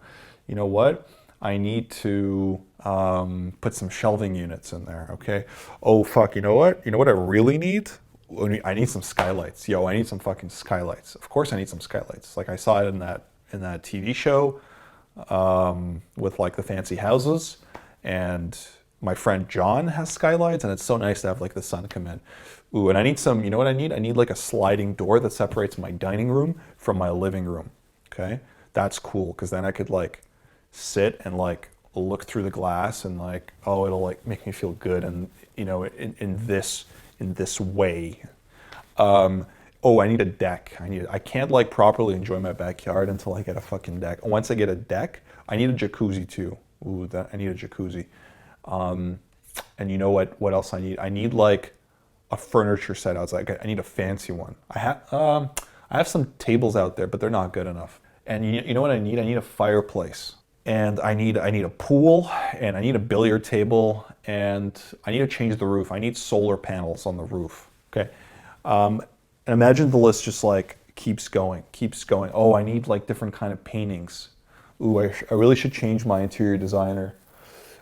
know what? I need to put some shelving units in there, okay? Oh, fuck, you know what? You know what I really need? I need some skylights. I need some fucking skylights. Of course I need some skylights. Like I saw it in that TV show with the fancy houses, and my friend John has skylights, and it's so nice to have the sun come in. And I need some, you know what I need? I need a sliding door that separates my dining room from my living room, okay? That's cool, because then I could sit and look through the glass and it'll make me feel good, and in this way. I need a deck. I can't properly enjoy my backyard until I get a fucking deck. Once I get a deck, I need a jacuzzi too. I need a jacuzzi. And you know what else I need? I need a furniture set outside. I need a fancy one. I have some tables out there, but they're not good enough. And you know what I need? I need a fireplace. And I need a pool, and I need a billiard table, and I need to change the roof. I need solar panels on the roof, okay? And imagine the list just keeps going. Oh, I need different kind of paintings. I really should change my interior designer.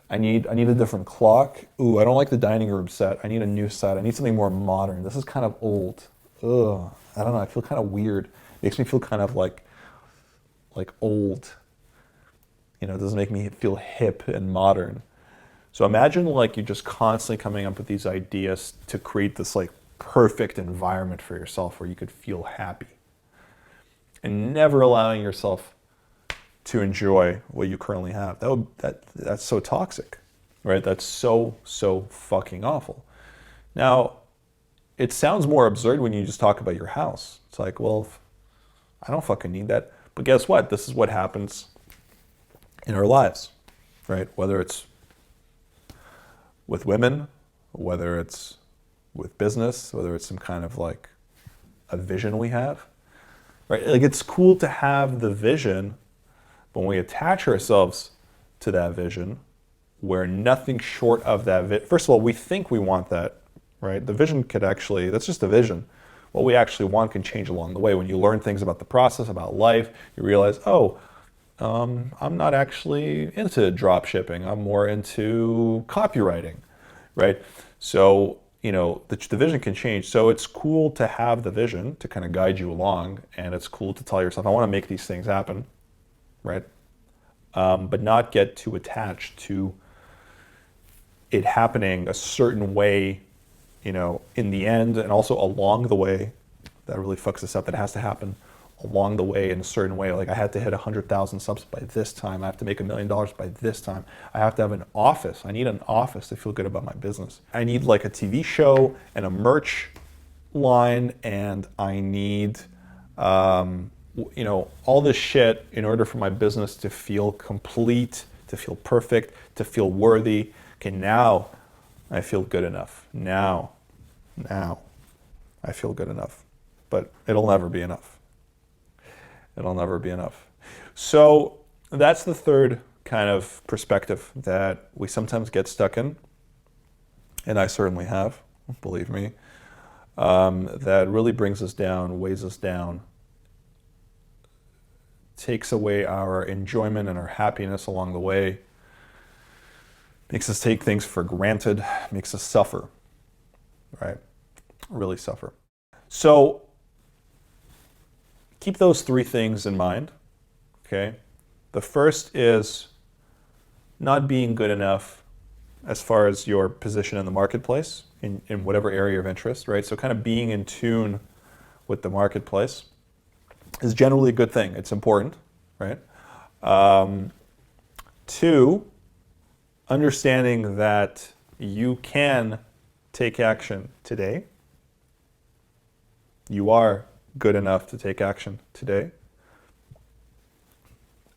I need a different clock. I don't like the dining room set. I need a new set. I need something more modern. This is kind of old. I don't know, I feel kind of weird. It makes me feel kind of like old. It doesn't make me feel hip and modern. So imagine you're just constantly coming up with these ideas to create this perfect environment for yourself where you could feel happy. and never allowing yourself to enjoy what you currently have. That's so toxic, right? That's so fucking awful. Now, it sounds more absurd when you just talk about your house. It's like, well, I don't fucking need that. But guess what? This is what happens in our lives, right? Whether it's with women, whether it's with business, whether it's some kind of like a vision we have, right? Like, it's cool to have the vision, but when we attach ourselves to that vision, we're nothing short of that. First of all, we think we want that, right? The vision could actually, that's just a vision. What we actually want can change along the way. When you learn things about the process, about life, you realize, oh, I'm not actually into drop shipping. I'm more into copywriting, right? So, you know, the vision can change. So it's cool to have the vision to kind of guide you along, and it's cool to tell yourself, I want to make these things happen, right? But not get too attached to it happening a certain way, you know, in the end, and also along the way. That really fucks us up. That has to happen along the way in a certain way. Like, I had to hit 100,000 subs by this time. I have to make $1 million by this time. I have to have an office. I need an office to feel good about my business. I need like a TV show and a merch line, and I need, you know, all this shit in order for my business to feel complete, to feel perfect, to feel worthy. Okay, now I feel good enough. Now I feel good enough. But it'll never be enough. It'll never be enough. So that's the third kind of perspective that we sometimes get stuck in, and I certainly have, believe me, that really brings us down, weighs us down, takes away our enjoyment and our happiness along the way, makes us take things for granted, makes us suffer, right? Really suffer. So keep those three things in mind, okay? The first is not being good enough as far as your position in the marketplace, in whatever area of interest, right? So kind of being in tune with the marketplace is generally a good thing. It's important, right? Two, understanding that you can take action today. You are good enough to take action today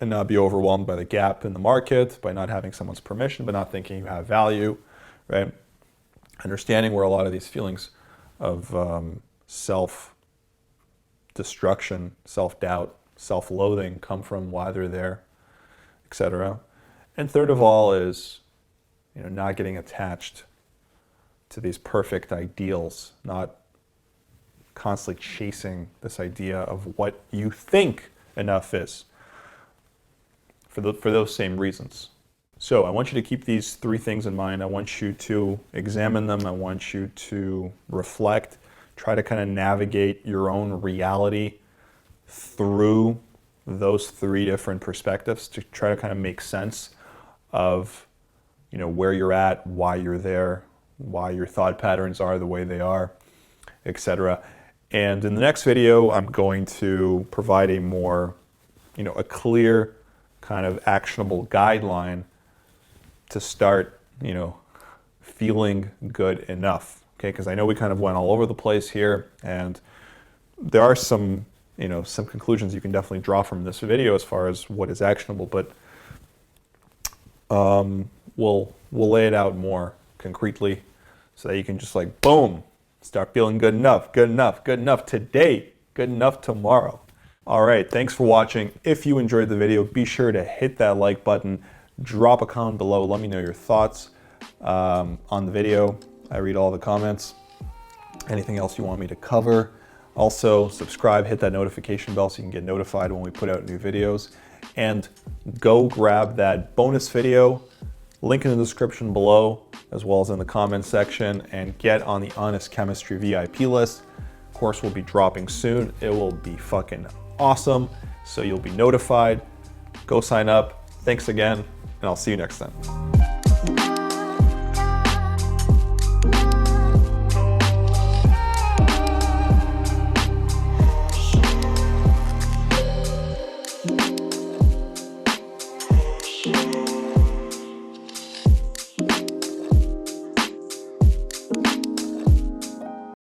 and not be overwhelmed by the gap in the market, by not having someone's permission, but not thinking you have value, right? Understanding where a lot of these feelings of self-destruction, self-doubt, self-loathing come from, why they're there, etc. And third of all is, you know, not getting attached to these perfect ideals, not constantly chasing this idea of what you think enough is for those same reasons. So I want you to keep these three things in mind. I want you to examine them. I want you to reflect, try to kind of navigate your own reality through those three different perspectives to try to kind of make sense of, you know, where you're at, why you're there, why your thought patterns are the way they are, etc. And in the next video, I'm going to provide a more, you know, a clear kind of actionable guideline to start, you know, feeling good enough. Okay, because I know we kind of went all over the place here, and there are some, you know, some conclusions you can definitely draw from this video as far as what is actionable, but we'll lay it out more concretely so that you can just like, boom, start feeling good enough today, good enough tomorrow. All right, thanks for watching. If you enjoyed the video, be sure to hit that like button, drop a comment below, let me know your thoughts on the video. I read all the comments. Anything else you want me to cover. Also, subscribe, hit that notification bell so you can get notified when we put out new videos. And go grab that bonus video, link in the description below, as well as in the comments section, and get on the Honest Chemistry VIP list. Course will be dropping soon. It will be fucking awesome, so you'll be notified. Go sign up. Thanks again, and I'll see you next time.